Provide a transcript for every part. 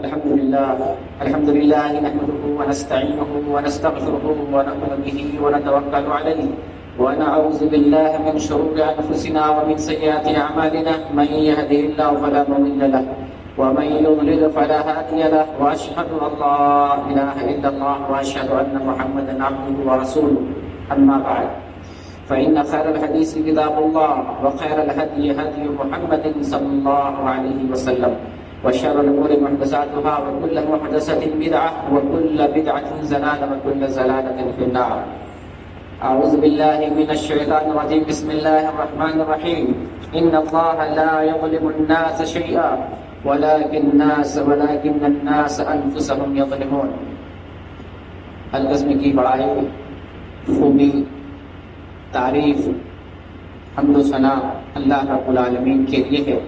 الحمد لله نحمده ونستعينه ونستغفره ونؤمن به ونتوكل عليه ونعوذ بالله من شرور أنفسنا ومن سيئات أعمالنا من يهده الله فلا مضل له ومن يضلل فلا هادي له وأشهد أن لا إله إلا الله وأشهد أن محمدا عبده ورسوله أما بعد فإن خير الحديث كتاب الله وخير الهدي هدي محمد صلى الله عليه وسلم وشر الأمور محدثاتها وكل محدثة بدعة وكل بدعة ضلالة وكل ضلالة في النار. أعوذ بالله من الشيطان الرجيم. بسم الله الرحمن الرحيم. إن الله لا يظلم الناس شيئا ولكن الناس أنفسهم يظلمون. القسم کی بڑائی، خوبی، تعریف، حمد و ثنا اللہ رب العالمین کے لیے ہے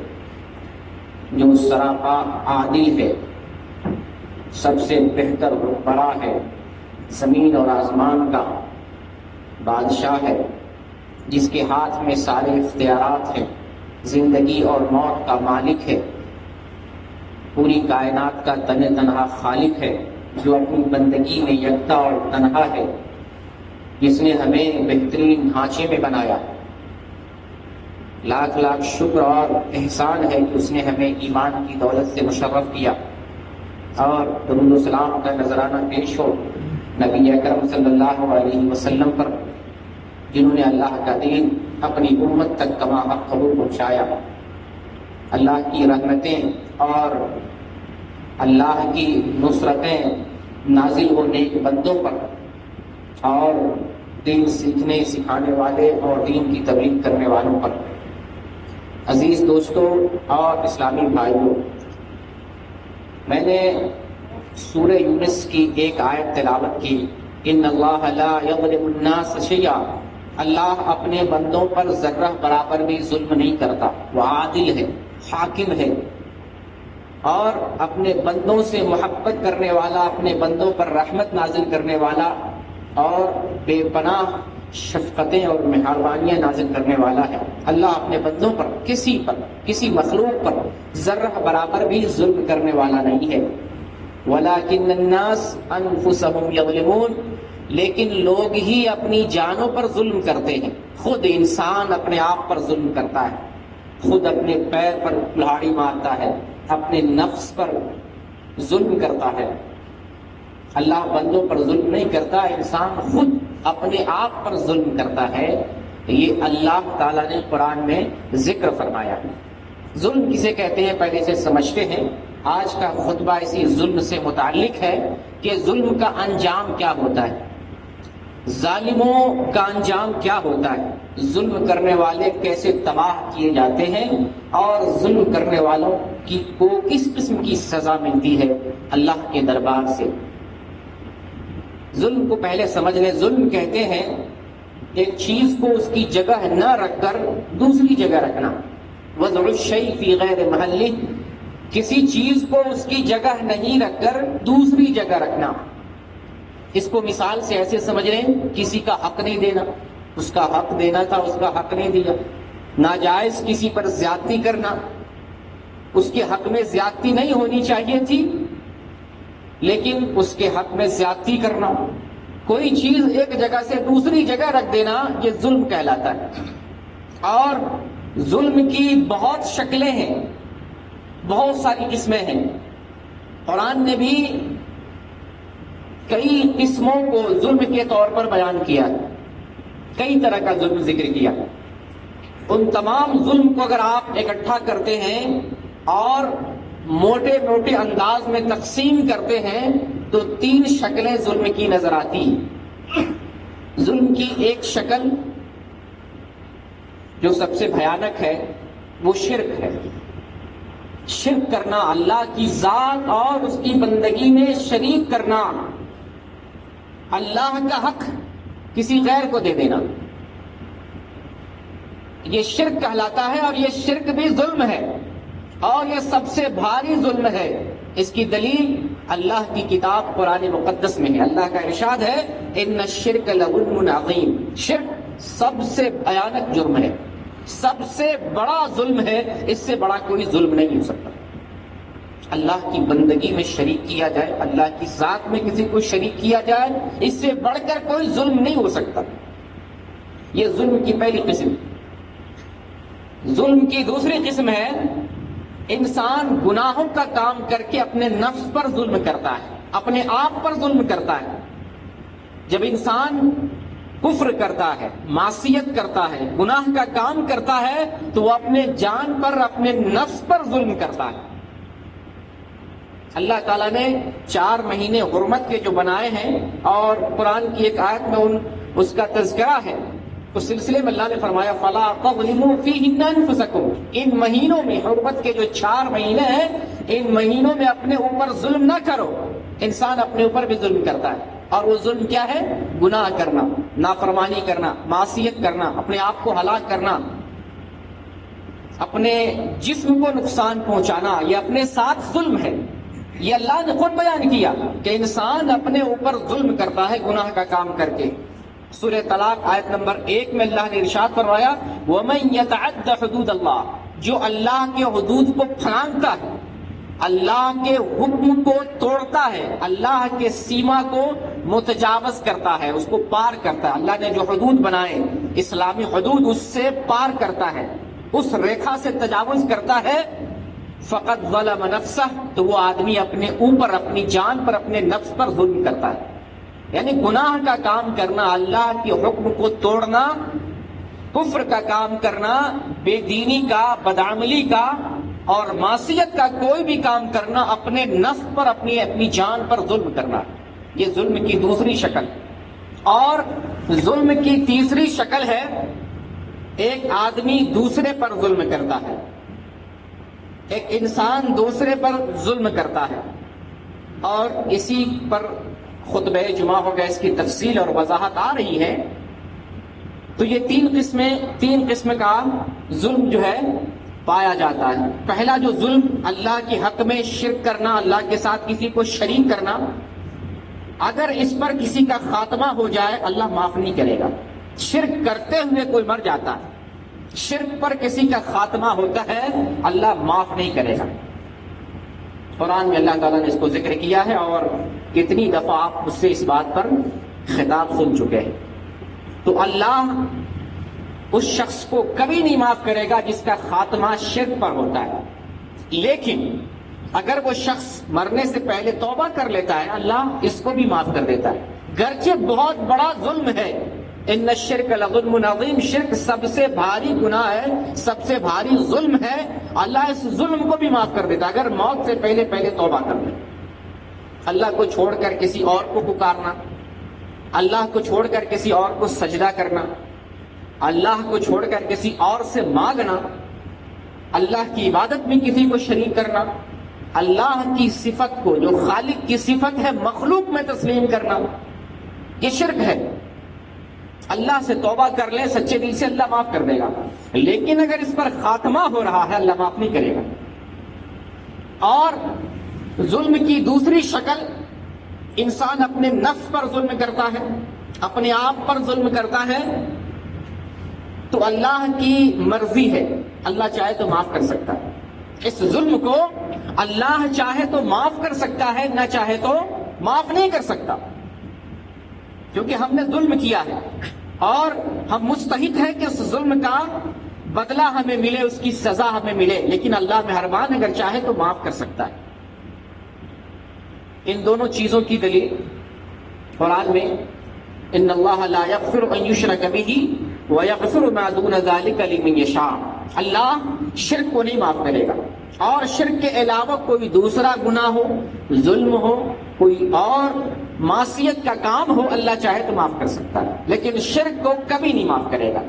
جو سراپا عادل ہے، سب سے بہتر اور بڑا ہے، زمین اور آسمان کا بادشاہ ہے، جس کے ہاتھ میں سارے اختیارات ہیں، زندگی اور موت کا مالک ہے، پوری کائنات کا تنہا خالق ہے، جو اپنی بندگی میں یکتا اور تنہا ہے، جس نے ہمیں بہترین ڈھانچے میں بنایا. لاکھ لاکھ شکر اور احسان ہے کہ اس نے ہمیں ایمان کی دولت سے مشرف کیا. اور درود و سلام کا نذرانہ پیش ہو نبی اکرم صلی اللہ علیہ وسلم پر، جنہوں نے اللہ کا دین اپنی امت تک کما حق قبول پہنچایا. اللہ کی رحمتیں اور اللہ کی نصرتیں نازل ہو نیک بندوں پر اور دین سیکھنے سکھانے والے اور دین کی تبلیغ کرنے والوں پر. عزیز دوستوں اور اسلامی بھائیوں، میں نے سورہ یونس کی ایک آیت تلاوت کی. ان اللہ لا یظلم الناس شیئا. اللہ اپنے بندوں پر ذرہ برابر بھی ظلم نہیں کرتا. وہ عادل ہے، حاکم ہے، اور اپنے بندوں سے محبت کرنے والا، اپنے بندوں پر رحمت نازل کرنے والا اور بے پناہ شفقتیں اور مہربانیاں نازل کرنے والا ہے. اللہ اپنے بندوں پر کسی مخلوق پر ذرہ برابر بھی ظلم کرنے والا نہیں ہے. وَلَكِنَّ النَّاسَ أَنفُسَهُمْ يَظْلِمُونَ. لیکن لوگ ہی اپنی جانوں پر ظلم کرتے ہیں. خود انسان اپنے آپ پر ظلم کرتا ہے، خود اپنے پیر پر کلہاڑی مارتا ہے، اپنے نفس پر ظلم کرتا ہے. اللہ بندوں پر ظلم نہیں کرتا، انسان خود اپنے آپ پر ظلم کرتا ہے. یہ اللہ تعالیٰ نے قرآن میں ذکر فرمایا. ظلم کسے کہتے ہیں پہلے سے سمجھتے ہیں. آج کا خطبہ اسی ظلم سے متعلق ہے کہ ظلم کا انجام کیا ہوتا ہے، ظالموں کا انجام کیا ہوتا ہے، ظلم کرنے والے کیسے تباہ کیے جاتے ہیں، اور ظلم کرنے والوں کو کس قسم کی سزا ملتی ہے اللہ کے دربار سے. ظلم کو پہلے سمجھ لیں. ظلم کہتے ہیں ایک چیز کو اس کی جگہ نہ رکھ کر دوسری جگہ رکھنا. وضع الشیء فی غیر محلہ. کسی چیز کو اس کی جگہ نہیں رکھ کر دوسری جگہ رکھنا. اس کو مثال سے ایسے سمجھ لیں، کسی کا حق نہیں دینا، اس کا حق دینا تھا اس کا حق نہیں دیا. ناجائز کسی پر زیادتی کرنا، اس کے حق میں زیادتی نہیں ہونی چاہیے تھی لیکن اس کے حق میں زیادتی کرنا. کوئی چیز ایک جگہ سے دوسری جگہ رکھ دینا، یہ ظلم کہلاتا ہے. اور ظلم کی بہت شکلیں ہیں، بہت ساری قسمیں ہیں. قرآن نے بھی کئی قسموں کو ظلم کے طور پر بیان کیا، کئی طرح کا ظلم ذکر کیا. ان تمام ظلم کو اگر آپ اکٹھا کرتے ہیں اور موٹے موٹے انداز میں تقسیم کرتے ہیں تو 3 شکلیں ظلم کی نظر آتی ہیں. ظلم کی ایک شکل جو سب سے بھیانک ہے وہ شرک ہے. شرک کرنا، اللہ کی ذات اور اس کی بندگی میں شریک کرنا، اللہ کا حق کسی غیر کو دے دینا، یہ شرک کہلاتا ہے. اور یہ شرک بھی ظلم ہے اور یہ سب سے بھاری ظلم ہے. اس کی دلیل اللہ کی کتاب قرآن مقدس میں ہے. اللہ کا ارشاد ہے ان الشرک لظلم عظیم. شرک سب سے بھیانک جرم ہے، سب سے بڑا ظلم ہے، اس سے بڑا کوئی ظلم نہیں ہو سکتا. اللہ کی بندگی میں شریک کیا جائے، اللہ کی ذات میں کسی کو شریک کیا جائے، اس سے بڑھ کر کوئی ظلم نہیں ہو سکتا۔ یہ ظلم کی پہلی قسم۔ ظلم کی دوسری قسم ہے انسان گناہوں کا کام کر کے اپنے نفس پر ظلم کرتا ہے، اپنے آپ پر ظلم کرتا ہے۔ جب انسان کفر کرتا ہے، معصیت کرتا ہے، گناہ کا کام کرتا ہے تو وہ اپنے جان پر، اپنے نفس پر ظلم کرتا ہے۔ اللہ تعالیٰ نے 4 مہینے حرمت کے جو بنائے ہیں، اور قرآن کی ایک آیت میں اس کا تذکرہ ہے، اس سلسلے میں اللہ نے فرمایا فَلَا تَظْلِمُوا فِيهِنَّ أَنفُسَكُمْ، ان مہینوں میں، حرمت کے جو 4 مہینے ہیں، ان مہینوں میں اپنے اوپر ظلم نہ کرو۔ انسان اپنے اوپر بھی ظلم کرتا ہے، اور وہ ظلم کیا ہے؟ گناہ کرنا، نافرمانی کرنا، معصیت کرنا، اپنے آپ کو ہلاک کرنا، اپنے جسم کو نقصان پہنچانا، یہ اپنے ساتھ ظلم ہے۔ یہ اللہ نے خود بیان کیا کہ انسان اپنے اوپر ظلم کرتا ہے گناہ کا کام کر کے۔ سورہ طلاق آیت نمبر 1 میں اللہ نے ارشاد فرمایا وَمَن يَتَعَدَّ حُدُودَ اللَّهِ، جو اللہ کے حدود کو پھلانگتا ہے، اللہ کے حکم کو توڑتا ہے، اللہ کے سیما کو متجاوز کرتا ہے، اس کو پار کرتا ہے۔ اللہ نے جو حدود بنائے، اسلامی حدود، اس سے پار کرتا ہے، اس ریکھا سے تجاوز کرتا ہے، فقط ظلم نفسہ، تو وہ آدمی اپنے اوپر، اپنی جان پر، اپنے نفس پر ظلم کرتا ہے۔ یعنی گناہ کا کام کرنا، اللہ کے حکم کو توڑنا، کفر کا کام کرنا، بے دینی کا، بدعملی کا اور معصیت کا کوئی بھی کام کرنا، اپنے نفس پر، اپنی جان پر ظلم کرنا، یہ ظلم کی دوسری شکل۔ اور ظلم کی تیسری شکل ہے ایک آدمی دوسرے پر ظلم کرتا ہے، ایک انسان دوسرے پر ظلم کرتا ہے، اور اسی پر خطبہ جمعہ ہوگا، اس کی تفصیل اور وضاحت آ رہی ہے۔ تو یہ تین قسم کا ظلم جو ہے پایا جاتا ہے۔ پہلا جو ظلم، اللہ کی حق میں شرک کرنا، اللہ کے ساتھ کسی کو شریک کرنا، اگر اس پر کسی کا خاتمہ ہو جائے اللہ معاف نہیں کرے گا۔ شرک کرتے ہوئے کوئی مر جاتا ہے، شرک پر کسی کا خاتمہ ہوتا ہے، اللہ معاف نہیں کرے گا۔ قرآن میں اللہ تعالیٰ نے اس کو ذکر کیا ہے، اور کتنی دفعہ آپ مجھ سے اس بات پر خطاب سن چکے ہیں۔ تو اللہ اس شخص کو کبھی نہیں معاف کرے گا جس کا خاتمہ شرک پر ہوتا ہے، لیکن اگر وہ شخص مرنے سے پہلے توبہ کر لیتا ہے اللہ اس کو بھی معاف کر دیتا ہے، گرچہ بہت بڑا ظلم ہے۔ ان الشرک لظلم عظیم، شرک سب سے بھاری گناہ ہے، سب سے بھاری ظلم ہے، اللہ اس ظلم کو بھی معاف کر دیتا اگر موت سے پہلے توبہ کر لے۔ اللہ کو چھوڑ کر کسی اور کو پکارنا، اللہ کو چھوڑ کر کسی اور کو سجدہ کرنا، اللہ کو چھوڑ کر کسی اور سے مانگنا، اللہ کی عبادت میں کسی کو شریک کرنا، اللہ کی صفت کو، جو خالق کی صفت ہے، مخلوق میں تسلیم کرنا، یہ شرک ہے۔ اللہ سے توبہ کر لیں سچے دل سے، اللہ معاف کر دے گا، لیکن اگر اس پر خاتمہ ہو رہا ہے اللہ معاف نہیں کرے گا۔ اور ظلم کی دوسری شکل، انسان اپنے نفس پر ظلم کرتا ہے، اپنے آپ پر ظلم کرتا ہے، تو اللہ کی مرضی ہے، اللہ چاہے تو معاف کر سکتا ہے۔ اس ظلم کو اللہ چاہے تو معاف کر سکتا ہے، نہ چاہے تو معاف نہیں کر سکتا، کیونکہ ہم نے ظلم کیا ہے اور ہم مستحق ہیں کہ اس ظلم کا بدلہ ہمیں ملے، اس کی سزا ہمیں ملے، لیکن اللہ مہربان اگر چاہے تو معاف کر سکتا ہے۔ ان دونوں چیزوں کی دلیل قرآن میں ان اللہ لا یغفر ان یشرک بہ ویغفر ما دون ذلک لمن یشاء، اللہ شرک کو نہیں معاف کرے گا، اور شرک کے علاوہ کوئی دوسرا گناہ ہو، ظلم ہو، کوئی اور معصیت کا کام ہو، اللہ چاہے تو معاف کر سکتا ہے، لیکن شرک کو کبھی نہیں معاف کرے گا۔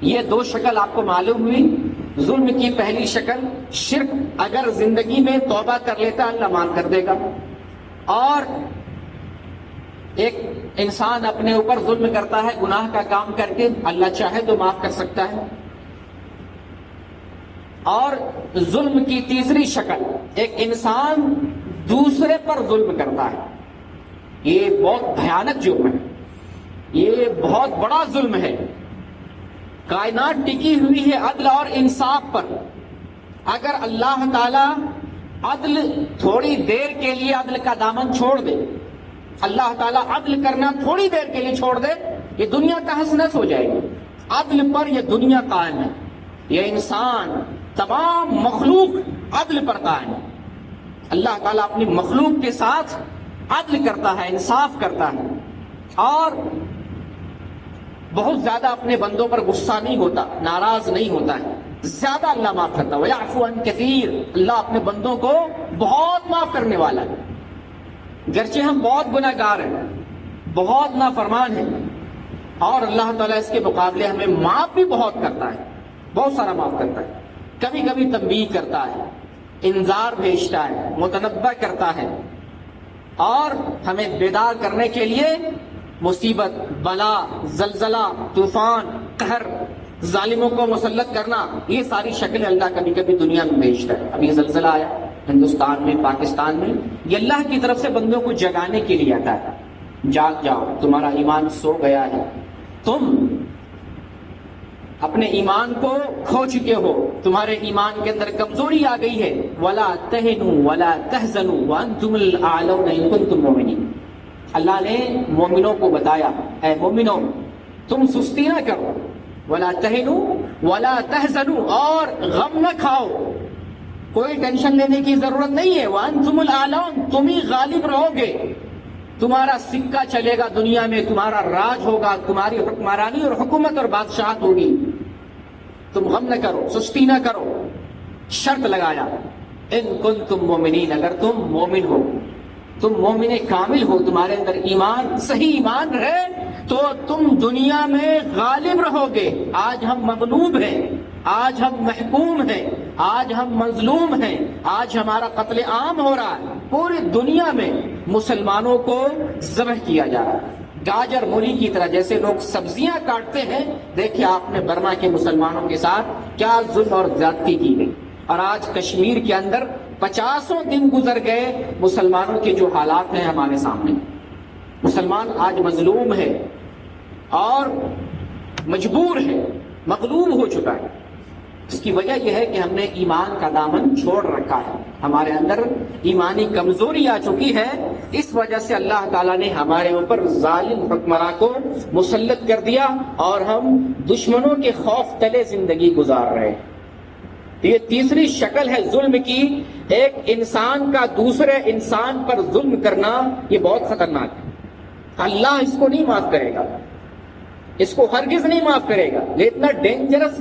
یہ دو شکل آپ کو معلوم ہوئی۔ ظلم کی پہلی شکل شرک، اگر زندگی میں توبہ کر لیتا اللہ معاف کر دے گا، اور ایک انسان اپنے اوپر ظلم کرتا ہے گناہ کا کام کر کے، اللہ چاہے تو معاف کر سکتا ہے۔ اور ظلم کی تیسری شکل، ایک انسان دوسرے پر ظلم کرتا ہے، یہ بہت بھیانک جرم ہے، یہ بہت بڑا ظلم ہے۔ کائنات ٹکی ہوئی ہے عدل اور انصاف پر، اگر اللہ تعالی عدل تھوڑی دیر کے لیے عدل کا دامن چھوڑ دے، اللہ تعالیٰ عدل کرنا تھوڑی دیر کے لیے چھوڑ دے، یہ دنیا تہس نہس ہو جائے گی۔ عدل پر یہ دنیا قائم ہے، یہ انسان تمام مخلوق عدل پر قائم ہے۔ اللہ تعالیٰ اپنی مخلوق کے ساتھ عدل کرتا ہے، انصاف کرتا ہے، اور بہت زیادہ اپنے بندوں پر غصہ نہیں ہوتا، ناراض نہیں ہوتا ہے، زیادہ اللہ معاف کرتا ہے۔ وَيَعْفُو عَنْ كَثِيرٍ، اللہ اپنے بندوں کو بہت معاف کرنے والا ہے۔ گرچہ ہم بہت گناہ گار ہیں، بہت نافرمان ہیں، اور اللہ تعالیٰ اس کے مقابلے ہمیں معاف بھی بہت کرتا ہے، بہت سارا معاف کرتا ہے۔ کبھی کبھی تنبیہ کرتا ہے، انذار بھیجتا ہے، متنبہ کرتا ہے، اور ہمیں بیدار کرنے کے لیے مصیبت، بلا، زلزلہ، طوفان، قہر، ظالموں کو مسلط کرنا، یہ ساری شکلیں اللہ کبھی کبھی دنیا میں بھیجتا ہے۔ ابھی زلزلہ آیا ہندوستان میں، پاکستان میں، یہ اللہ کی طرف سے بندوں کو جگانے کے لیے آتا ہے۔ جاگ جاؤ، تمہارا ایمان سو گیا ہے، تم اپنے ایمان کو کھو چکے ہو، تمہارے ایمان کے اندر کمزوری آ گئی ہے۔ وَلَا تَهِنُوا وَلَا تَحْزَنُوا وَأَنْتُمُ الْأَعْلَوْنَ إِن كُنتُم مُؤْمِنِينَ۔ اللہ نے مومنوں کو بتایا، اے مومنوں تم سستی نہ کرو، وَلَا تَهِنُوا وَلَا تَحْزَنُوا، اور غم نہ کھاؤ، کوئی ٹینشن لینے کی ضرورت نہیں ہے۔ وَأَنْتُمُ الْأَعْلَوْنَ، تم ہی غالب رہو گے، تمہارا سکہ چلے گا دنیا میں، تمہارا راج ہوگا، تمہاری حکمرانی اور حکومت اور بادشاہت ہوگی۔ تم غم نہ کرو، سستی نہ کرو۔ شرط لگایا، ان کنتم مومنین، اگر تم مومن ہو، تم مومن کامل ہو، تمہارے اندر ایمان، صحیح ایمان ہے، تو تم دنیا میں غالب رہو گے۔ آج ہم مغلوب ہیں، آج ہم محکوم ہیں، آج ہم مظلوم ہیں، آج ہمارا قتل عام ہو رہا ہے، پوری دنیا میں مسلمانوں کو ذبح کیا جا رہا ہے، گاجر مولی کی طرح، جیسے لوگ سبزیاں کاٹتے ہیں۔ دیکھیں آپ نے برما کے مسلمانوں کے ساتھ کیا ظلم اور زیادتی کی گئی، اور آج کشمیر کے اندر 50 دن گزر گئے، مسلمانوں کے جو حالات ہیں ہمارے سامنے۔ مسلمان آج مظلوم ہے اور مجبور ہے، مغلوب ہو چکا ہے۔ اس کی وجہ یہ ہے کہ ہم نے ایمان کا دامن چھوڑ رکھا ہے، ہمارے اندر ایمانی کمزوری آ چکی ہے۔ اس وجہ سے اللہ تعالیٰ نے ہمارے اوپر ظالم حکمراں کو مسلط کر دیا، اور ہم دشمنوں کے خوف تلے زندگی گزار رہے ہیں۔ یہ تیسری شکل ہے ظلم کی، ایک انسان کا دوسرے انسان پر ظلم کرنا، یہ بہت خطرناک ہے۔ اللہ اس کو نہیں معاف کرے گا، اس کو ہرگز نہیں معاف کرے گا، یہ اتنا ڈینجرس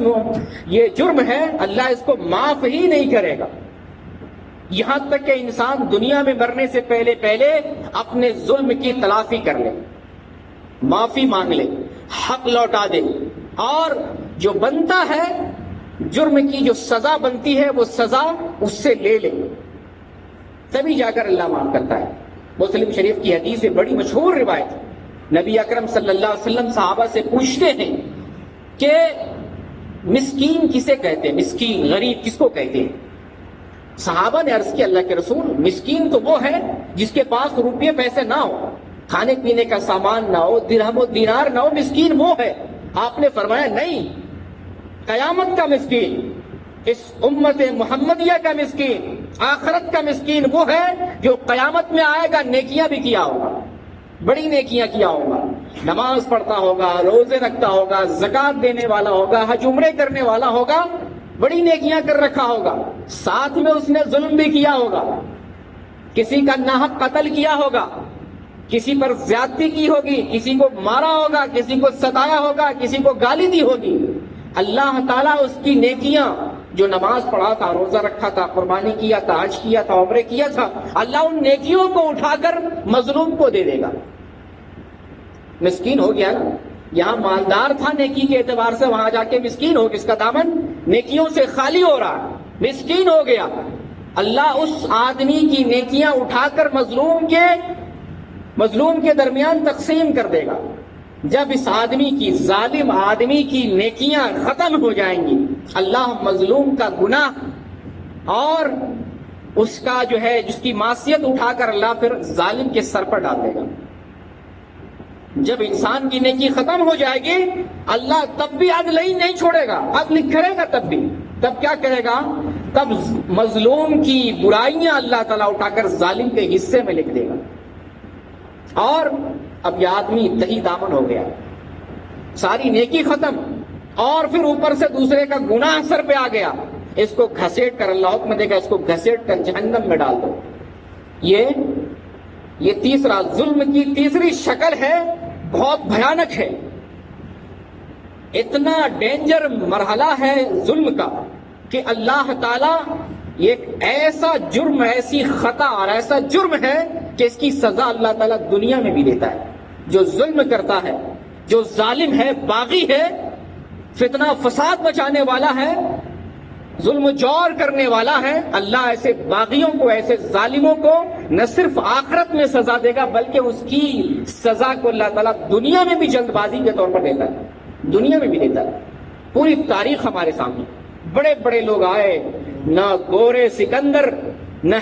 یہ جرم ہے، اللہ اس کو معاف ہی نہیں کرے گا۔ یہاں تک کہ انسان دنیا میں مرنے سے پہلے اپنے ظلم کی تلافی کر لے، معافی مانگ لے، حق لوٹا دے، اور جو بنتا ہے جرم کی جو سزا بنتی ہے وہ سزا اس سے لے لے، تبھی جا کر اللہ معاف کرتا ہے۔ مسلم شریف کی حدیث ہے، بڑی مشہور روایت ہے۔ نبی اکرم صلی اللہ علیہ وسلم صحابہ سے پوچھتے ہیں کہ مسکین کسے کہتے ہیں، مسکین غریب کس کو کہتے ہیں؟ صحابہ نے عرض کیا، اللہ کے رسول، مسکین تو وہ ہے جس کے پاس روپے پیسے نہ ہو، کھانے پینے کا سامان نہ ہو، درہم و دینار نہ ہو، مسکین وہ ہے۔ آپ نے فرمایا نہیں، قیامت کا مسکین، اس امت محمدیہ کا مسکین، آخرت کا مسکین وہ ہے جو قیامت میں آئے گا، نیکیاں بھی کیا ہوگا، بڑی نیکیاں کیا ہوگا، نماز پڑھتا ہوگا، روزے رکھتا ہوگا، زکوٰۃ دینے والا ہوگا، حج عمرے کرنے والا ہوگا، بڑی نیکیاں کر رکھا ہوگا، ساتھ میں اس نے ظلم بھی کیا ہوگا، کسی کا ناحق قتل کیا ہوگا، کسی پر زیادتی کی ہوگی، کسی کو مارا ہوگا، کسی کو ستایا ہوگا، کسی کو گالی دی ہوگی۔ اللہ تعالیٰ اس کی نیکیاں، جو نماز پڑھا تھا، روزہ رکھا تھا، قربانی کیا تھا، حج کیا تھا، عمرے کیا تھا، اللہ ان نیکیوں کو اٹھا کر مظلوم کو دے دے گا۔ مسکین ہو گیا نا، یہاں مالدار تھا نیکی کے اعتبار سے، وہاں جا کے مسکین ہو گیا، اس کا دامن نیکیوں سے خالی ہو رہا ہے، مسکین ہو گیا۔ اللہ اس آدمی کی نیکیاں اٹھا کر مظلوم کے درمیان تقسیم کر دے گا۔ جب اس آدمی کی، ظالم آدمی کی نیکیاں ختم ہو جائیں گی، اللہ مظلوم کا گناہ اور اس کا جو ہے جس کی معصیت اٹھا کر اللہ پھر ظالم کے سر پر ڈال دے گا۔ جب انسان کی نیکی ختم ہو جائے گی، اللہ تب بھی عدل ہی نہیں چھوڑے گا، عدل کرے گا تب بھی۔ تب کیا کرے گا؟ تب مظلوم کی برائیاں اللہ تعالیٰ اٹھا کر ظالم کے حصے میں لکھ دے گا، اور اب یہ آدمی تہی دامن ہو گیا، ساری نیکی ختم، اور پھر اوپر سے دوسرے کا گناہ سر پہ آ گیا، اس کو گھسیٹ کر اللہ حکم دے گا اس کو گھسیٹ کر جہنم میں ڈال دو۔ یہ تیسرا ظلم کی تیسری شکل ہے، بہت بھیانک ہے، اتنا ڈینجر مرحلہ ہے ظلم کا کہ اللہ تعالیٰ ایک ایسا جرم، ایسی خطا اور ایسا جرم ہے کہ اس کی سزا اللہ تعالیٰ دنیا میں بھی دیتا ہے۔ جو ظلم کرتا ہے، جو ظالم ہے، باغی ہے، فتنہ فساد مچانے والا ہے، ظلم و جور کرنے والا ہے، اللہ ایسے باغیوں کو، ایسے ظالموں کو نہ صرف آخرت میں سزا دے گا بلکہ اس کی سزا کو اللہ تعالیٰ دنیا میں بھی جلد بازی کے طور پر دیتا ہے، دنیا میں بھی دیتا ہے۔ پوری تاریخ ہمارے سامنے، بڑے بڑے لوگ آئے، نہ گورے سکندر نہ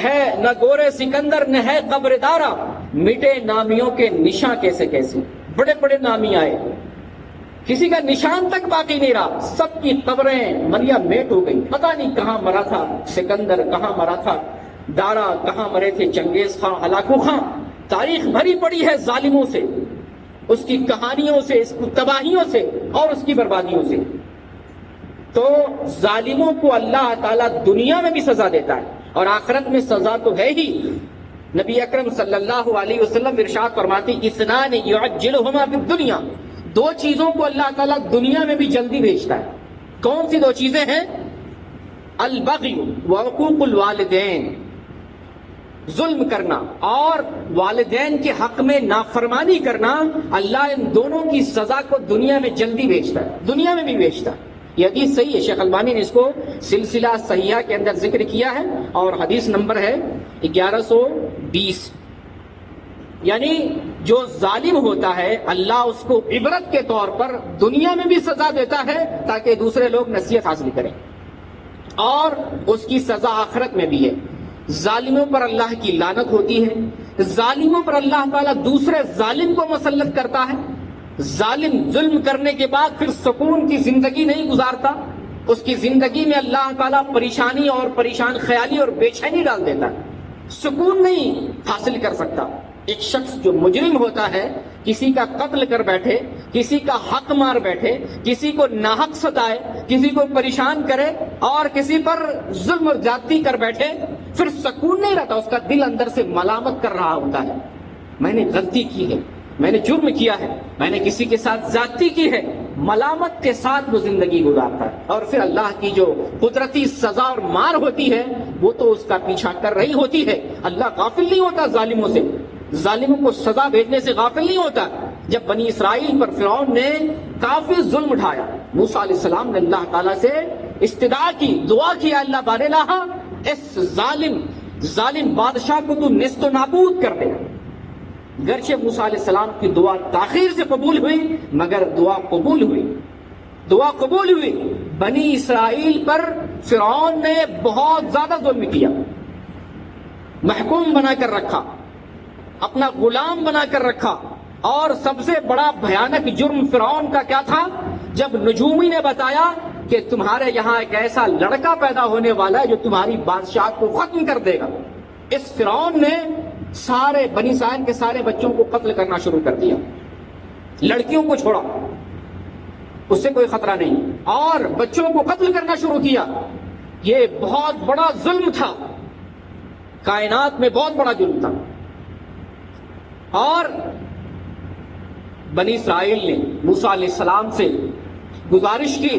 ہے قبر دارا، مٹے نامیوں کے نشاں کیسے کیسے، بڑے بڑے نامی آئے، کسی کا نشان تک باقی نہیں رہا، سب کی قبریں مریا میٹ ہو گئی، پتہ نہیں کہاں مرا تھا سکندر، کہاں مرا تھا دارا، کہاں مرے تھے چنگیز خان، ہلاکو خان۔ تاریخ بھری پڑی ہے ظالموں سے، اس کی کہانیوں سے، اس کی تباہیوں سے اور اس کی بربادیوں سے۔ تو ظالموں کو اللہ تعالیٰ دنیا میں بھی سزا دیتا ہے، اور آخرت میں سزا تو ہے ہی۔ نبی اکرم صلی اللہ علیہ وسلم ارشاد فرماتی اثنان یعجلہما فی الدنیا، دو چیزوں کو اللہ تعالیٰ دنیا میں بھی جلدی بھیجتا ہے۔ کون سی دو چیزیں ہیں؟ البغی وعقوق الوالدین، ظلم کرنا اور والدین کے حق میں نافرمانی کرنا، اللہ ان دونوں کی سزا کو دنیا میں جلدی بھیجتا ہے، دنیا میں بھی بھیجتا ہے۔ یہ حدیث صحیح ہے، شیخ البانی نے اس کو سلسلہ صحیحہ کے اندر ذکر کیا ہے، اور حدیث نمبر ہے 1120۔ یعنی جو ظالم ہوتا ہے اللہ اس کو عبرت کے طور پر دنیا میں بھی سزا دیتا ہے تاکہ دوسرے لوگ نصیحت حاصل کریں، اور اس کی سزا آخرت میں بھی ہے۔ ظالموں پر اللہ کی لعنت ہوتی ہے، ظالموں پر اللہ تعالیٰ دوسرے ظالم کو مسلط کرتا ہے، ظالم ظلم کرنے کے بعد پھر سکون کی زندگی نہیں گزارتا، اس کی زندگی میں اللہ تعالیٰ پریشانی اور پریشان خیالی اور بے چینی ڈال دیتا ہے، سکون نہیں حاصل کر سکتا۔ ایک شخص جو مجرم ہوتا ہے، کسی کا قتل کر بیٹھے، کسی کا حق مار بیٹھے، کسی کو ناحق ستائے، کسی کو پریشان کرے اور کسی پر ظلم اور زیادتی کر بیٹھے، پھر سکون نہیں رہتا، اس کا دل اندر سے ملامت کر رہا ہوتا ہے، میں نے غلطی کی ہے، میں نے جرم کیا ہے، میں نے کسی کے ساتھ زیادتی کی ہے، ملامت کے ساتھ وہ زندگی گزارتا ہے، اور پھر اللہ کی جو قدرتی سزا اور مار ہوتی ہے وہ تو اس کا پیچھا کر رہی ہوتی ہے۔ اللہ غافل نہیں ہوتا ظالموں سے، ظالموں کو سزا بھیجنے سے غافل نہیں ہوتا۔ جب بنی اسرائیل پر فرعون نے کافی ظلم اٹھایا، موسیٰ علیہ السلام نے اللہ تعالیٰ سے استدعا کی، دعا کیا، اللہ بارے لاہا اس ظالم بادشاہ کو تو نیست و نابود کر دے۔ گرچہ موسیٰ علیہ السلام کی دعا تاخیر سے قبول ہوئی، مگر دعا قبول ہوئی۔ بنی اسرائیل پر فرعون نے بہت زیادہ ظلم کیا، محکوم بنا کر رکھا، اپنا غلام بنا کر رکھا، اور سب سے بڑا بھیانک جرم فرعون کا کیا تھا؟ جب نجومی نے بتایا کہ تمہارے یہاں ایک ایسا لڑکا پیدا ہونے والا ہے جو تمہاری بادشاہت کو ختم کر دے گا، اس فرعون نے سارے بنی اسرائیل کے سارے بچوں کو قتل کرنا شروع کر دیا، لڑکیوں کو چھوڑا، اس سے کوئی خطرہ نہیں، اور بچوں کو قتل کرنا شروع کیا۔ یہ بہت بڑا ظلم تھا، کائنات میں بہت بڑا جرم تھا۔ اور بنی اسرائیل نے موسیٰ علیہ السلام سے گزارش کی،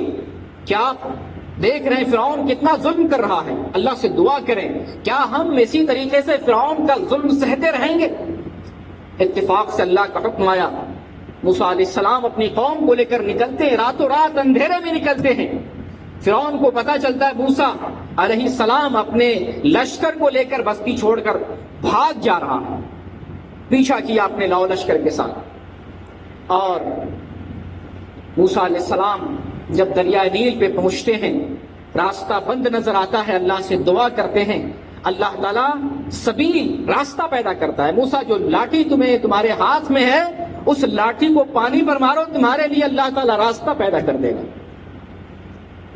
کیا دیکھ رہے ہیں فرعون کتنا ظلم کر رہا ہے، اللہ سے دعا کریں کیا ہم اسی طریقے سے فرعون کا ظلم سہتے رہیں گے؟ اتفاق سے اللہ کا حکم آیا، موسیٰ علیہ السلام اپنی قوم کو لے کر نکلتے ہیں، راتوں رات اندھیرے میں نکلتے ہیں۔ فرعون کو پتا چلتا ہے موسیٰ علیہ السلام اپنے لشکر کو لے کر بستی چھوڑ کر بھاگ جا رہا ہے، پیچھا کیا اپنے لاؤ لشکر کے ساتھ، اور موسیٰ علیہ السلام جب دریائے نیل پہ پہنچتے ہیں، راستہ بند نظر آتا ہے، اللہ سے دعا کرتے ہیں، اللہ تعالیٰ سبیل راستہ پیدا کرتا ہے۔ موسیٰ جو لاٹھی تمہارے ہاتھ میں ہے، اس لاٹھی کو پانی پر مارو، تمہارے لیے اللہ تعالیٰ راستہ پیدا کر دے گا۔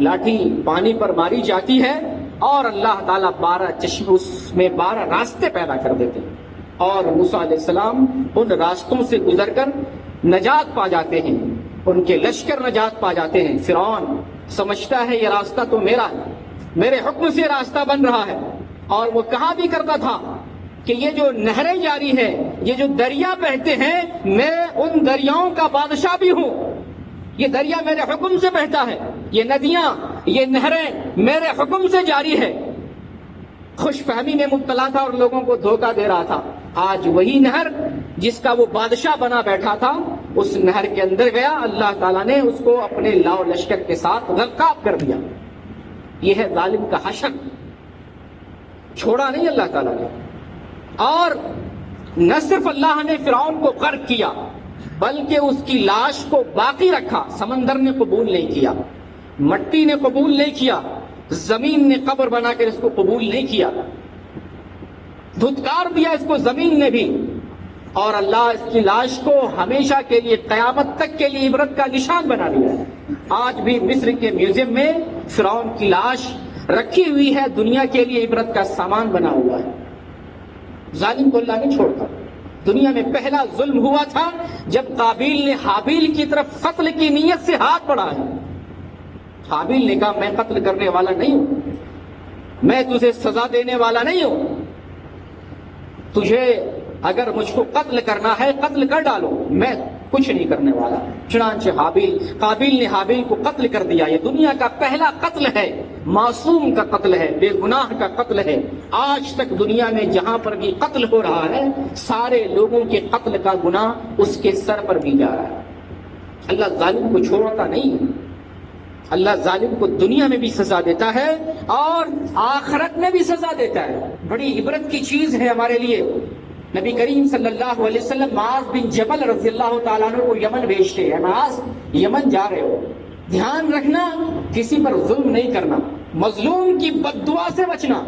لاٹھی پانی پر ماری جاتی ہے اور اللہ تعالیٰ 12 چشمے، اس میں 12 راستے پیدا کر دیتے ہیں، اور موسیٰ علیہ السلام ان راستوں سے گزر کر نجات پا جاتے ہیں، ان کے لشکر نجات پا جاتے ہیں۔ فرعون سمجھتا ہے یہ راستہ تو میرا ہے، میرے حکم سے راستہ بن رہا ہے، اور وہ کہا بھی کرتا تھا کہ یہ جو نہریں جاری ہے، یہ جو دریا بہتے ہیں، میں ان دریاؤں کا بادشاہ بھی ہوں، یہ دریا میرے حکم سے بہتا ہے، یہ ندیاں، یہ نہریں میرے حکم سے جاری ہے۔ خوش فہمی میں مبتلا تھا اور لوگوں کو دھوکہ دے رہا تھا۔ آج وہی نہر جس کا وہ بادشاہ بنا بیٹھا تھا، اس نہر کے اندر گیا، اللہ تعالیٰ نے اس کو اپنے لاؤ لشکر کے ساتھ غرقاب کر دیا۔ یہ ہے ظالم کا حشر، چھوڑا نہیں اللہ تعالیٰ نے۔ اور نہ صرف اللہ نے فرعون کو غرق کیا، بلکہ اس کی لاش کو باقی رکھا۔ سمندر نے قبول نہیں کیا، مٹی نے قبول نہیں کیا، زمین نے قبر بنا کر اس کو قبول نہیں کیا، دھتکار دیا اس کو زمین نے بھی، اور اللہ اس کی لاش کو ہمیشہ کے لیے، قیامت تک کے لیے عبرت کا نشان بنا دیا ہے۔ آج بھی مصر کے میوزیم میں فرعون کی لاش رکھی ہوئی ہے، دنیا کے لیے عبرت کا سامان بنا ہوا ہے۔ ظالم کو اللہ نہیں چھوڑتا۔ دنیا میں پہلا ظلم ہوا تھا جب قابیل نے حابیل کی طرف قتل کی نیت سے ہاتھ بڑھایا۔ حابیل نے کہا میں قتل کرنے والا نہیں ہوں، میں تجھے سزا دینے والا نہیں ہوں، تجھے اگر مجھ کو قتل کرنا ہے قتل کر ڈالو، میں کچھ نہیں کرنے والا۔ چنانچہ قابیل نے حابیل کو قتل کر دیا۔ یہ دنیا کا پہلا قتل ہے، معصوم کا قتل ہے، بے گناہ کا قتل ہے۔ آج تک دنیا میں جہاں پر بھی قتل ہو رہا ہے، سارے لوگوں کے قتل کا گناہ اس کے سر پر بھی جا رہا ہے۔ اللہ ظالم کو چھوڑتا نہیں، اللہ ظالم کو دنیا میں بھی سزا دیتا ہے اور آخرت میں بھی سزا دیتا ہے۔ بڑی عبرت کی چیز ہے ہمارے لیے۔ نبی کریم صلی اللہ علیہ وسلم معاذ بن جبل رضی اللہ تعالیٰ عنہ کو یمن بھیجتے ہیں۔ معاذ یمن جا رہے ہو، دھیان رکھنا کسی پر ظلم نہیں کرنا، مظلوم کی بد دعا سے بچنا،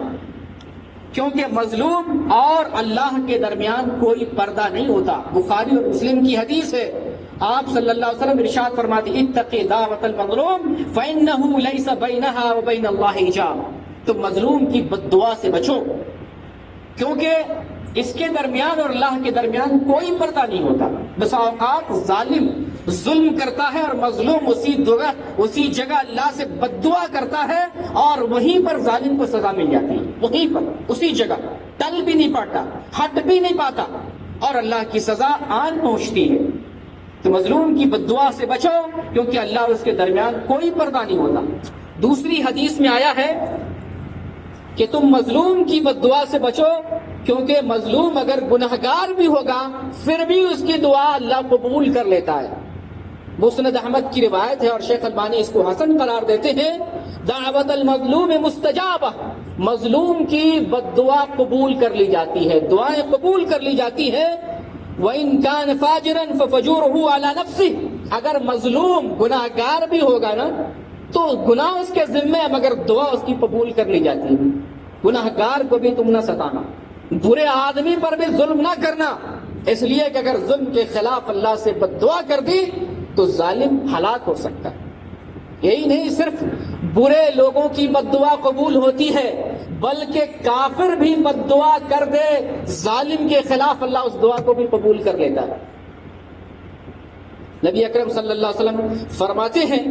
کیونکہ مظلوم اور اللہ کے درمیان کوئی پردہ نہیں ہوتا۔ بخاری اور مسلم کی حدیث ہے، آپ صلی اللہ علیہ وسلم ارشاد فرماتے اتقی دعوت المظلوم فإنہ لیس بینہا وبین اللہ حجاب۔ تم مظلوم کی بد دعا سے بچو، کیونکہ اس کے درمیان اور اللہ کے درمیان کوئی پردہ نہیں ہوتا۔ بس اوقات ظالم ظلم کرتا ہے اور مظلوم اسی جگہ اللہ سے بد دعا کرتا ہے، اور وہیں پر ظالم کو سزا مل جاتی ہے، وہیں پر اسی جگہ، ٹل بھی نہیں پاتا، ہٹ بھی نہیں پاتا، اور اللہ کی سزا آن پہنچتی ہے۔ تو مظلوم کی بد دعا سے بچو، کیونکہ اللہ اور اس کے درمیان کوئی پردہ نہیں ہوتا۔ دوسری حدیث میں آیا ہے کہ تم مظلوم کی بد دعا سے بچو، کیونکہ مظلوم اگر گنہگار بھی ہوگا پھر بھی اس کی دعا اللہ قبول کر لیتا ہے۔ مسند احمد کی روایت ہے اور شیخ البانی اس کو حسن قرار دیتے ہیں، دعوت المظلوم مستجابہ، مظلوم کی بد دعا قبول کر لی جاتی ہے، دعائیں قبول کر لی جاتی ہیں۔ وَإِن كَانَ فَاجِرًا فَفَجُورُهُ عَلَى نَفْسِهِ، اگر مظلوم گناہگار بھی ہوگا نا تو گناہ اس کے ذمہ ہے، مگر دعا اس کی قبول کر لی جاتی ہے۔ گناہگار کو بھی تم نہ ستانا، برے آدمی پر بھی ظلم نہ کرنا، اس لیے کہ اگر ظلم کے خلاف اللہ سے بد دعا کر دی تو ظالم ہلاک ہو سکتا ہے۔ یہی نہیں صرف برے لوگوں کی بد دعا قبول ہوتی ہے، بلکہ کافر بھی بد دعا کر دے ظالم کے خلاف، اللہ اس دعا کو بھی قبول کر لیتا ہے۔ نبی اکرم صلی اللہ علیہ وسلم فرماتے ہیں،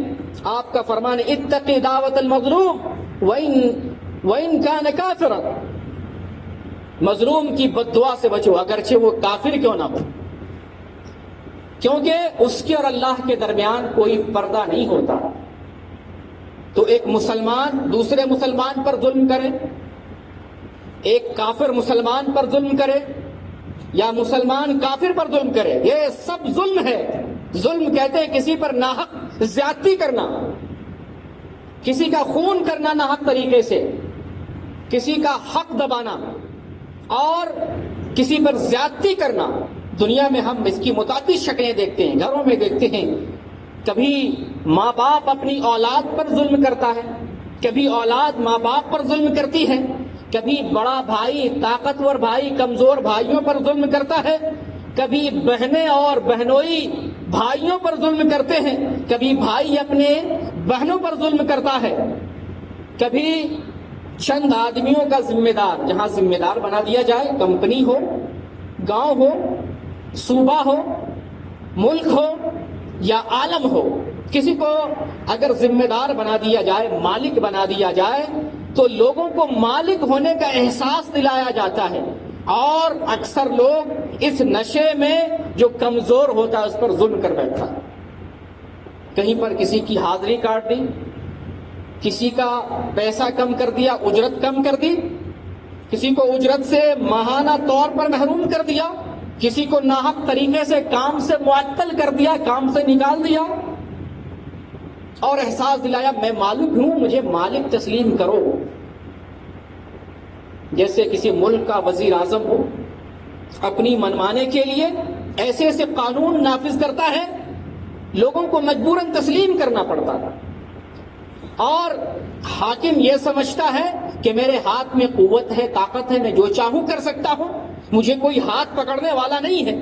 آپ کا فرمان اتقی دعوت المظلوم وَإِن كَانَ كَافِرًا، مظلوم کی بد دعا سے بچو اگرچہ وہ کافر کیوں نہ ہو، کیونکہ اس کے اور اللہ کے درمیان کوئی پردہ نہیں ہوتا۔ تو ایک مسلمان دوسرے مسلمان پر ظلم کرے، ایک کافر مسلمان پر ظلم کرے، یا مسلمان کافر پر ظلم کرے، یہ سب ظلم ہے۔ ظلم کہتے ہیں کسی پر ناحق زیادتی کرنا، کسی کا خون کرنا ناحق طریقے سے، کسی کا حق دبانا اور کسی پر زیادتی کرنا۔ دنیا میں ہم اس کی متعدد شکلیں دیکھتے ہیں، گھروں میں دیکھتے ہیں۔ کبھی ماں باپ اپنی اولاد پر ظلم کرتا ہے، کبھی اولاد ماں باپ پر ظلم کرتی ہے، کبھی بڑا بھائی طاقتور بھائی کمزور بھائیوں پر ظلم کرتا ہے، کبھی بہنیں اور بہنوئی بھائیوں پر ظلم کرتے ہیں، کبھی بھائی اپنے بہنوں پر ظلم کرتا ہے، کبھی چند آدمیوں کا ذمہ دار جہاں ذمہ دار بنا دیا جائے، کمپنی ہو، گاؤں ہو، صوبہ ہو، ملک ہو یا عالم ہو، کسی کو اگر ذمہ دار بنا دیا جائے، مالک بنا دیا جائے، تو لوگوں کو مالک ہونے کا احساس دلایا جاتا ہے، اور اکثر لوگ اس نشے میں جو کمزور ہوتا ہے اس پر ظلم کر بیٹھتا ہے۔ کہیں پر کسی کی حاضری کاٹ دی، کسی کا پیسہ کم کر دیا، اجرت کم کر دی، کسی کو اجرت سے ماہانہ طور پر محروم کر دیا، کسی کو ناحق طریقے سے کام سے معطل کر دیا، کام سے نکال دیا، اور احساس دلایا میں مالک ہوں، مجھے مالک تسلیم کرو۔ جیسے کسی ملک کا وزیر اعظم ہو، اپنی منمانے کے لیے ایسے ایسے قانون نافذ کرتا ہے، لوگوں کو مجبوراً تسلیم کرنا پڑتا ہے، اور حاکم یہ سمجھتا ہے کہ میرے ہاتھ میں قوت ہے، طاقت ہے، میں جو چاہوں کر سکتا ہوں، مجھے کوئی ہاتھ پکڑنے والا نہیں ہے۔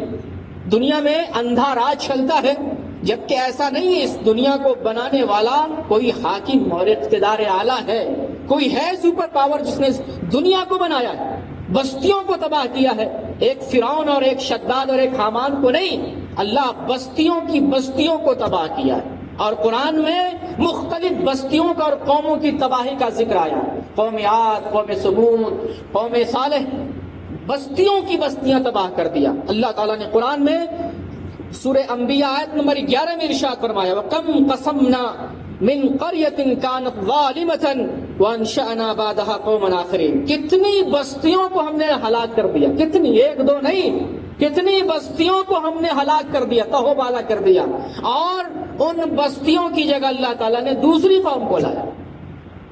دنیا میں اندھا راج چلتا ہے، جبکہ ایسا نہیں ہے۔ اس دنیا کو بنانے والا کوئی حاکم اور اقتدار اعلیٰ ہے، کوئی ہے سپر پاور جس نے دنیا کو بنایا ہے، بستیوں کو تباہ کیا ہے۔ ایک فرعون اور ایک شداد اور ایک حامان کو نہیں، اللہ بستیوں کی بستیوں کو تباہ کیا ہے، اور قرآن میں مختلف بستیوں کا اور قوموں کی تباہی کا ذکر آیا، قوم عاد، قوم ثمود، قوم صالح، بستیوں کی بستیاں تباہ کر دیا۔ اللہ تعالیٰ نے قرآن میں سورہ انبیاء آیت نمبر 11 میں ارشاد فرمایا، وَكَمْ قَصَمْنَا مِنْ قَرْيَةٍ كَانَتْ ظَالِمَةً وَأَنشَأْنَا بَعْدَهَا قَوْمًا آخَرِينَ۔ کتنی بستیوں کو ہم نے ہلاک کر دیا، کتنی، ایک دو نہیں، کتنی بستیوں کو ہم نے ہلاک کر دیا، تہو بالا کر دیا، اور ان بستیوں کی جگہ اللہ تعالیٰ نے دوسری قوم کو لایا۔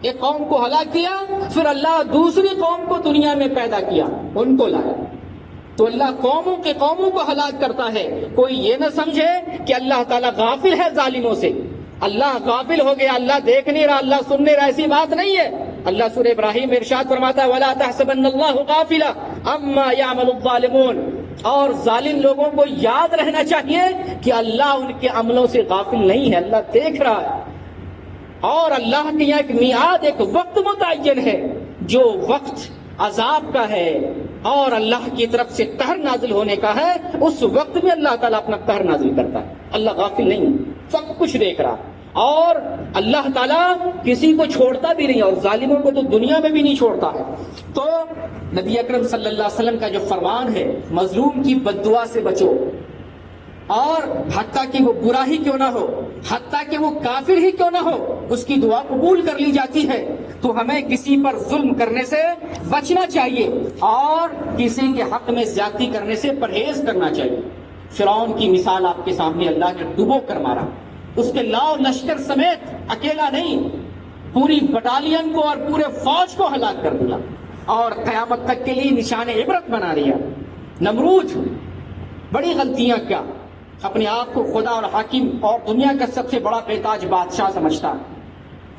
ایک قوم کو ہلاک کیا، پھر اللہ دوسری قوم کو دنیا میں پیدا کیا، ان کو لایا۔ تو اللہ قوموں کے قوموں کو ہلاک کرتا ہے۔ کوئی یہ نہ سمجھے کہ اللہ تعالیٰ غافل ہے ظالموں سے، اللہ غافل ہو گیا، اللہ دیکھ نہیں رہا، اللہ سن نہیں رہا، ایسی بات نہیں ہے۔ اللہ سورہ ابراہیم میں ارشاد فرماتا ہے وَلَا تَحْسَبَنَّ اللَّهُ غَافِلًا عَمَّا يَعْمَلُ الظَّالِمُونَ، اور ظالم لوگوں کو یاد رہنا چاہیے کہ اللہ ان کے عملوں سے غافل نہیں ہے، اللہ دیکھ رہا ہے، اور اللہ کے یہاں ایک میعاد، ایک وقت متعین ہے، جو وقت عذاب کا ہے اور اللہ کی طرف سے قہر نازل ہونے کا ہے، اس وقت میں اللہ تعالیٰ اپنا قہر نازل کرتا ہے۔ اللہ غافل نہیں، سب کچھ دیکھ رہا، اور اللہ تعالیٰ کسی کو چھوڑتا بھی نہیں، اور ظالموں کو تو دنیا میں بھی نہیں چھوڑتا ہے۔ تو نبی اکرم صلی اللہ علیہ وسلم کا جو فرمان ہے، مظلوم کی بد دعا سے بچو، اور حتیٰ کہ وہ برا ہی کیوں نہ ہو، حتیٰ کہ وہ کافر ہی کیوں نہ ہو، اس کی دعا قبول کر لی جاتی ہے۔ تو ہمیں کسی پر ظلم کرنے سے بچنا چاہیے، اور کسی کے حق میں زیادتی کرنے سے پرہیز کرنا چاہیے۔ فرعون کی مثال آپ کے سامنے اللہ نے ڈبو کر مارا، اس کے لاؤ لشکر سمیت، اکیلا نہیں، پوری بٹالین کو اور پورے فوج کو ہلاک کر دیا، اور قیامت تک کے لیے نشان عبرت بنا دیا۔ نمرود بڑی غلطیاں کیا، اپنے آپ کو خدا اور حاکم اور دنیا کا سب سے بڑا بیتاج بادشاہ سمجھتا،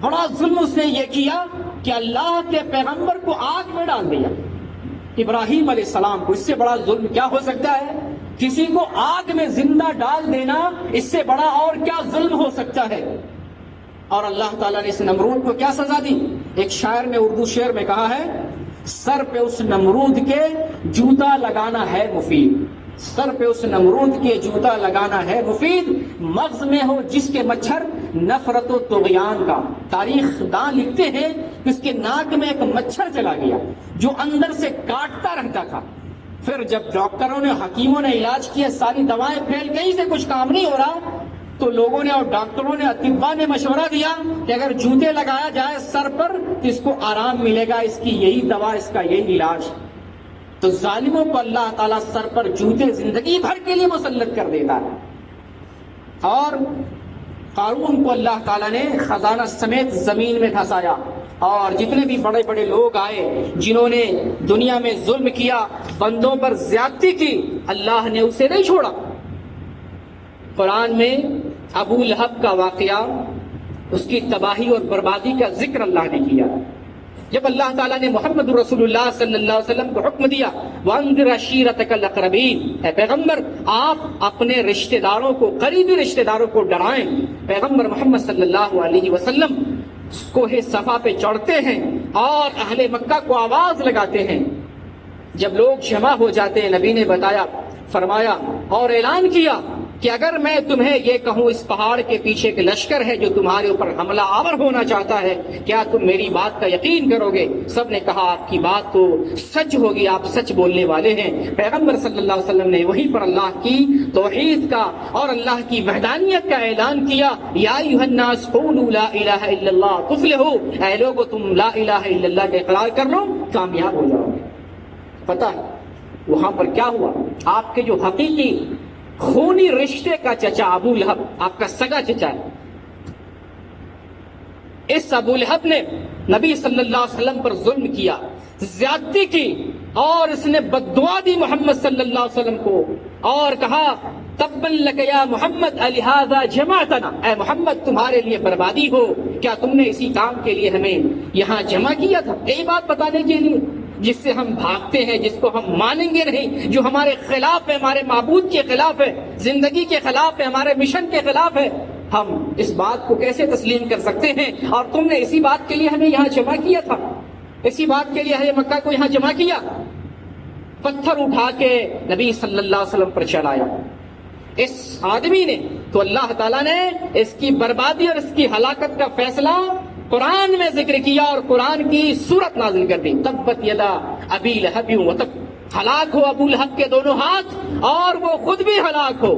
بڑا ظلم اس نے یہ کیا کہ اللہ کے پیغمبر کو آگ میں ڈال دیا، ابراہیم علیہ السلام کو۔ اس سے بڑا ظلم کیا ہو سکتا ہے؟ کسی کو آگ میں زندہ ڈال دینا، اس سے بڑا اور کیا ظلم ہو سکتا ہے؟ اور اللہ تعالیٰ نے اس نمرود کو کیا سزا دی؟ ایک شاعر نے اردو شعر میں کہا ہے، سر پہ اس نمرود کے جوتا لگانا ہے مفید، سر پہ اس نمرود کے جوتا لگانا ہے مفید، مغز میں ہو جس کے مچھر نفرت و طغیان کا۔ تاریخ داں لکھتے ہیں کہ اس کے ناک میں ایک مچھر چلا گیا جو اندر سے کاٹتا رہتا تھا۔ پھر جب ڈاکٹروں نے، حکیموں نے علاج کیا، ساری دوائیں پھیل گئی، سے کچھ کام نہیں ہو رہا، تو لوگوں نے اور ڈاکٹروں نے، اطباء نے مشورہ دیا کہ اگر جوتے لگایا جائے سر پر تو اس کو آرام ملے گا، اس کی یہی دوا، اس کا یہی علاج۔ تو ظالموں کو اللہ تعالیٰ سر پر جوتے زندگی بھر کے لیے مسلط کر دیتا ہے۔ اور قارون کو اللہ تعالیٰ نے خزانہ سمیت زمین میں دھسایا، اور جتنے بھی بڑے بڑے لوگ آئے جنہوں نے دنیا میں ظلم کیا، بندوں پر زیادتی کی، اللہ نے اسے نہیں چھوڑا۔ قرآن میں ابو لہب کا واقعہ، اس کی تباہی اور بربادی کا ذکر اللہ نے کیا۔ جب اللہ تعالیٰ نے محمد رسول اللہ صلی اللہ علیہ وسلم کو حکم دیا وَأَنذِرْ عَشِيرَتَكَ الْأَقْرَبِينَ، اے پیغمبر آپ اپنے رشتہ داروں کو، قریبی رشتہ داروں کو ڈرائیں۔ پیغمبر محمد صلی اللہ علیہ وسلم کوہ صفا پہ چڑھتے ہیں اور اہل مکہ کو آواز لگاتے ہیں. جب لوگ جمع ہو جاتے ہیں نبی نے بتایا، فرمایا اور اعلان کیا کہ اگر میں تمہیں یہ کہوں اس پہاڑ کے پیچھے ایک لشکر ہے جو تمہارے اوپر حملہ آور ہونا چاہتا ہے، کیا تم میری بات کا یقین کرو گے؟ سب نے کہا آپ کی بات تو سچ ہوگی، آپ سچ بولنے والے ہیں. پیغمبر صلی اللہ علیہ وسلم نے وہیں پر اللہ کی توحید کا اور اللہ کی وحدانیت کا اعلان کیا. یا ایھا الناس قولوا لا الہ الا اللہ تفلحوا، اے لوگو تم لا الہ الا اللہ کا اقرار کر لو، کامیاب ہو جاؤ گے. پتہ ہے وہاں پر کیا ہوا؟ آپ کے جو حقیقی خونی رشتے کا چچا ابو لہب، آپ کا سگا چچا ہے، اس ابو لہب نے نبی صلی اللہ علیہ وسلم پر ظلم کیا، زیادتی کی، اور اس نے بد دعا دی محمد صلی اللہ علیہ وسلم کو اور کہا تبا لک یا محمد الہذا جمعتنا، اے محمد تمہارے لیے بربادی ہو، کیا تم نے اسی کام کے لیے ہمیں یہاں جمع کیا تھا؟ یہی بات بتانے کے لیے جس سے ہم بھاگتے ہیں، جس کو ہم مانیں گے نہیں، جو ہمارے خلاف ہے، ہمارے معبود کے خلاف ہے، زندگی کے خلاف ہے، ہمارے مشن کے خلاف ہے، ہم اس بات کو کیسے تسلیم کر سکتے ہیں؟ اور تم نے اسی بات کے لیے ہمیں یہاں جمع کیا تھا، اسی بات کے لیے ہمیں مکہ کو یہاں جمع کیا. پتھر اٹھا کے نبی صلی اللہ علیہ وسلم پر چلایا. اس آدمی نے تو اللہ تعالیٰ نے اس کی بربادی اور اس کی ہلاکت کا فیصلہ قرآن میں ذکر کیا اور قرآن کی سورت نازل کر دی. تبت یدا ابی لہب وتب، ہلاک ہو ابو لہب کے دونوں ہاتھ اور وہ خود بھی ہلاک ہو،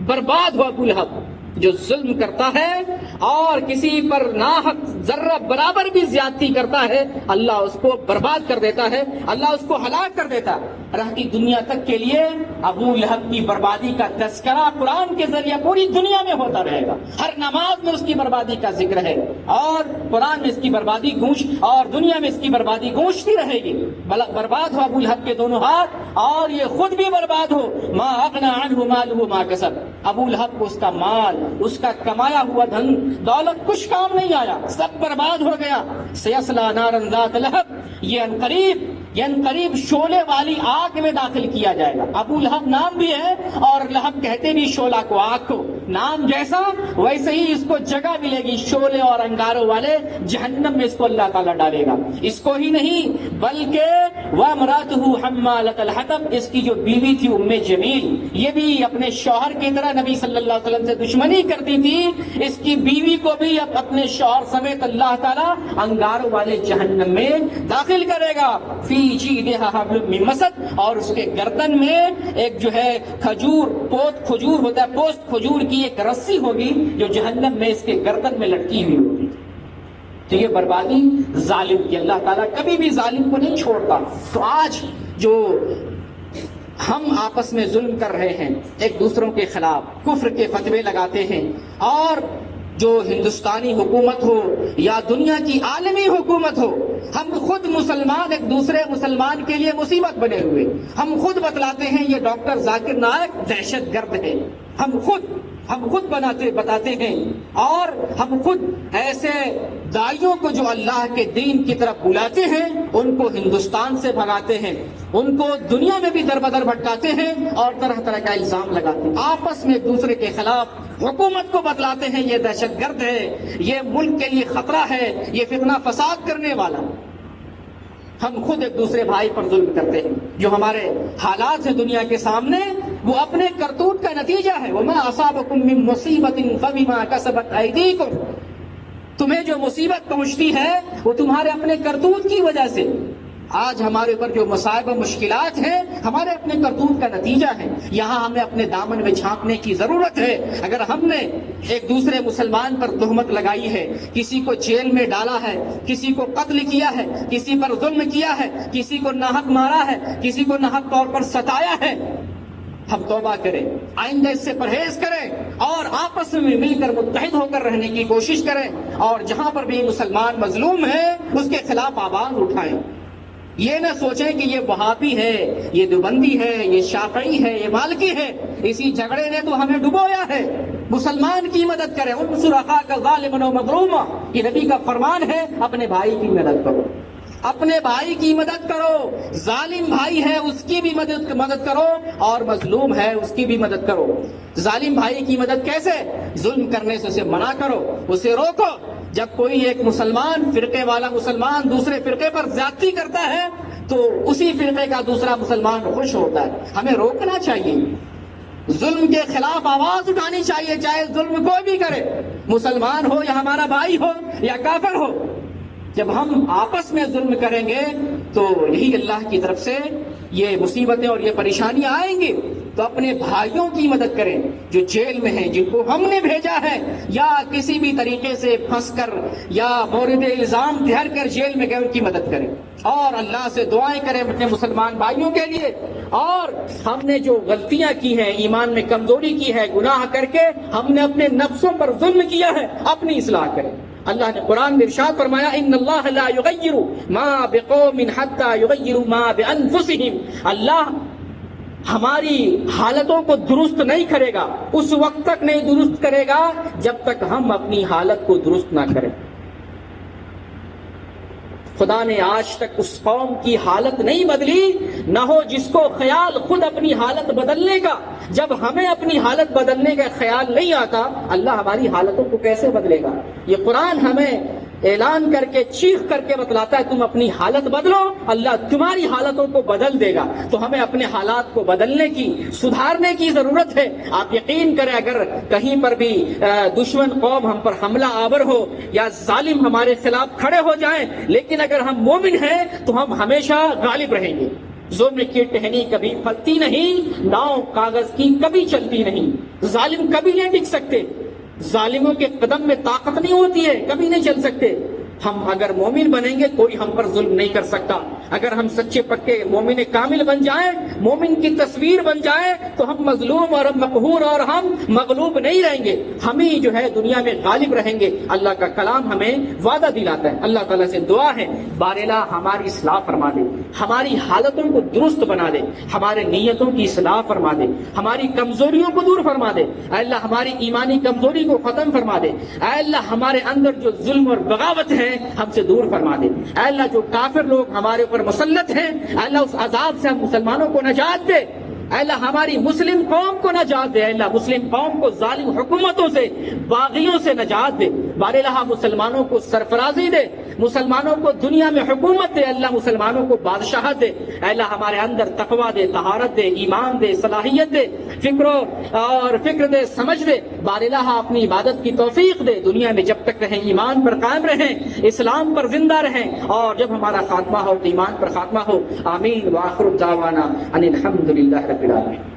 برباد ہو ابو لہب. جو ظلم کرتا ہے اور کسی پر ناحق ذرہ برابر بھی زیادتی کرتا ہے، اللہ اس کو برباد کر دیتا ہے، اللہ اس کو ہلاک کر دیتا ہے. رہتی دنیا تک کے لیے ابو لہب کی بربادی کا تذکرہ قرآن کے ذریعے پوری دنیا میں ہوتا رہے گا. ہر نماز میں اس کی بربادی کا ذکر ہے اور قرآن میں اس کی بربادی گونج اور دنیا میں اس کی بربادی گونجتی رہے گی. برباد ہو ابو لہب کے دونوں ہاتھ اور یہ خود بھی برباد ہو. ما اغنى عنہ مالہ ما کسب، ابو لہب کو اس کا مال، اس کا کمایا ہوا دھن دولت کچھ کام نہیں آیا، سب برباد ہو گیا. سیصلی نارا ذات لہب، یہ عنقریب شعلے والی آگ میں داخل کیا جائے گا. ابو لہب نام بھی ہے اور لہب کہتے بھی شعلہ کو، آگ کو. نام جیسا ویسے ہی اس کو جگہ ملے گی، شعلے اور انگاروں والے جہنم میں اس کو اللہ تعالیٰ ڈالے گا. اس کو ہی نہیں بلکہ وامرأتہ حمالۃ الحطب، اس کی جو بیوی تھی ام جمیل، یہ بھی اپنے شوہر کی طرح نبی صلی اللہ علیہ وسلم سے دشمنی کرتی تھی. اس کی بیوی کو بھی اب اپنے شوہر سمیت اللہ تعالیٰ انگاروں والے جہنم میں داخل کرے گا. فی جیدہا حبل من مسد، اور اس کے گردن میں ایک جو ہے کھجور، پوست کھجور ہوتا ہے، پوست کھجور کی ایک رسی ہوگی جو جہنم میں اس کے گردن میں لٹکی ہوئی ہوگی. تو یہ بربادی ظالم کی، اللہ تعالیٰ کبھی بھی ظالم کو نہیں چھوڑتا. تو آج جو ہم آپس میں ظلم کر رہے ہیں، ایک دوسروں کے خلاف کفر کے فتوے لگاتے ہیں، اور جو ہندوستانی حکومت ہو یا دنیا کی عالمی حکومت ہو، ہم خود مسلمان ایک دوسرے مسلمان کے لیے مصیبت بنے ہوئے. ہم خود بتلاتے ہیں یہ ڈاکٹر ذاکر نائک دہشت گرد ہے، ہم خود بتاتے ہیں، اور ہم خود ایسے داعیوں کو جو اللہ کے دین کی طرف بلاتے ہیں ان کو ہندوستان سے بھگاتے ہیں، ان کو دنیا میں بھی در بدر بھٹکاتے ہیں اور طرح طرح کا الزام لگاتے ہیں. آپس میں ایک دوسرے کے خلاف حکومت کو بتلاتے ہیں یہ دہشت گرد ہے، یہ ملک کے لیے خطرہ ہے، یہ فتنہ فساد کرنے والا. ہم خود ایک دوسرے بھائی پر ظلم کرتے ہیں. جو ہمارے حالات ہیں دنیا کے سامنے وہ اپنے کرتوت کا نتیجہ ہے. وَمَا أَصَابَكُم مِّن مُّصِيبَةٍ فَبِمَا كَسَبَتْ أَيْدِيكُمْ، تمہیں جو مصیبت پہنچتی ہے وہ تمہارے اپنے کرتوت کی وجہ سے. آج ہمارے اوپر جو مصائب و مشکلات ہیں ہمارے اپنے کرتوت کا نتیجہ ہے. یہاں ہمیں اپنے دامن میں جھانکنے کی ضرورت ہے. اگر ہم نے ایک دوسرے مسلمان پر تہمت لگائی ہے، کسی کو جیل میں ڈالا ہے، کسی کو قتل کیا ہے، کسی پر ظلم کیا ہے، کسی کو ناحق مارا ہے، کسی کو ناحق طور پر ستایا ہے، ہم توبہ کریں، آئندہ اس سے پرہیز کریں اور آپس میں مل کر متحد ہو کر رہنے کی کوشش کریں. اور جہاں پر بھی مسلمان مظلوم ہے اس کے خلاف آواز اٹھائیں. یہ نہ سوچیں کہ یہ وہابی ہے، یہ دیوبندی ہے، یہ شافعی ہے، یہ مالکی ہے، اسی جھگڑے نے تو ہمیں ڈبویا ہے. مسلمان کی مدد کریں. انصر اخاک ظالما و مظلوما، یہ نبی کا فرمان ہے. اپنے بھائی کی مدد کرو، اپنے بھائی کی مدد کرو. ظالم بھائی ہے اس کی بھی مدد کرو اور مظلوم ہے اس کی بھی مدد کرو. ظالم بھائی کی مدد کیسے؟ ظلم کرنے سے اسے منع کرو، اسے روکو. جب کوئی ایک مسلمان، فرقے والا مسلمان دوسرے فرقے پر زیادتی کرتا ہے تو اسی فرقے کا دوسرا مسلمان خوش ہوتا ہے. ہمیں روکنا چاہیے، ظلم کے خلاف آواز اٹھانی چاہیے، چاہے ظلم کوئی بھی کرے، مسلمان ہو یا ہمارا بھائی ہو یا کافر ہو. جب ہم آپس میں ظلم کریں گے تو یہی اللہ کی طرف سے یہ مصیبتیں اور یہ پریشانیاں آئیں گی. تو اپنے بھائیوں کی مدد کریں جو جیل میں ہیں، جن کو ہم نے بھیجا ہے یا کسی بھی طریقے سے پھنس کر یا مورد الزام ٹھہر کر جیل میں گئے، ان کی مدد کریں اور اللہ سے دعائیں کریں اپنے مسلمان بھائیوں کے لیے. اور ہم نے جو غلطیاں کی ہیں، ایمان میں کمزوری کی ہے، گناہ کر کے ہم نے اپنے نفسوں پر ظلم کیا ہے، اپنی اصلاح کریں. اللہ نے قرآن میں ارشاد فرمایا ان اللہ لا یغیر ما بقوم حتی یغیروا ما بانفسہم. اللہ ہماری حالتوں کو درست نہیں کرے گا، اس وقت تک نہیں درست کرے گا جب تک ہم اپنی حالت کو درست نہ کریں. خدا نے آج تک اس قوم کی حالت نہیں بدلی، نہ ہو جس کو خیال خود اپنی حالت بدلنے کا. جب ہمیں اپنی حالت بدلنے کا خیال نہیں آتا، اللہ ہماری حالتوں کو کیسے بدلے گا؟ یہ قرآن ہمیں اعلان کر کے چیخ کر کے بتلاتا ہے تم اپنی حالت بدلو، اللہ تمہاری حالتوں کو بدل دے گا. تو ہمیں اپنے حالات کو بدلنے کی، سدھارنے کی ضرورت ہے. آپ یقین کریں اگر کہیں پر بھی دشمن قوم ہم پر حملہ آور ہو یا ظالم ہمارے خلاف کھڑے ہو جائیں، لیکن اگر ہم مومن ہیں تو ہم ہمیشہ غالب رہیں گے. ظلم کی ٹہنی کبھی پھلتی نہیں، ناؤ کاغذ کی کبھی چلتی نہیں. ظالم کبھی نہیں ٹک سکتے، ظالموں کے قدم میں طاقت نہیں ہوتی ہے، کبھی نہیں چل سکتے. ہم اگر مومن بنیں گے کوئی ہم پر ظلم نہیں کر سکتا. اگر ہم سچے پکے مومن کامل بن جائیں، مومن کی تصویر بن جائیں، تو ہم مظلوم اور مقہور اور ہم مغلوب نہیں رہیں گے، ہم ہی جو ہے دنیا میں غالب رہیں گے. اللہ کا کلام ہمیں وعدہ دلاتا ہے. اللہ تعالیٰ سے دعا ہے باراللہ ہماری اصلاح فرما دے، ہماری حالتوں کو درست بنا دے، ہمارے نیتوں کی اصلاح فرما دے، ہماری کمزوریوں کو دور فرما دے. اے اللہ ہماری ایمانی کمزوری کو ختم فرما دے. اے اللہ ہمارے اندر جو ظلم اور بغاوت ہے ہم سے دور فرما دے. اے اللہ جو کافر لوگ ہمارے اوپر مسلط ہیں، اے اللہ اس عذاب سے ہم مسلمانوں کو نجات دے. اے اللہ ہماری مسلم قوم کو نجات دے. اے اللہ مسلم قوم کو ظالم حکومتوں سے، باغیوں سے نجات دے. باراللہ مسلمانوں کو سرفرازی دے، مسلمانوں کو دنیا میں حکومت دے. اللہ مسلمانوں کو بادشاہت دے. اے اللہ ہمارے اندر تقویٰ دے، طہارت دے، ایمان دے، صلاحیت دے، فکر دے، سمجھ دے. باراللہ اپنی عبادت کی توفیق دے. دنیا میں جب تک رہیں ایمان پر قائم رہیں، اسلام پر زندہ رہیں، اور جب ہمارا خاتمہ ہو تو ایمان پر خاتمہ ہو. آمین. وآخر دعوانا ان الحمد للہ رب العالمین.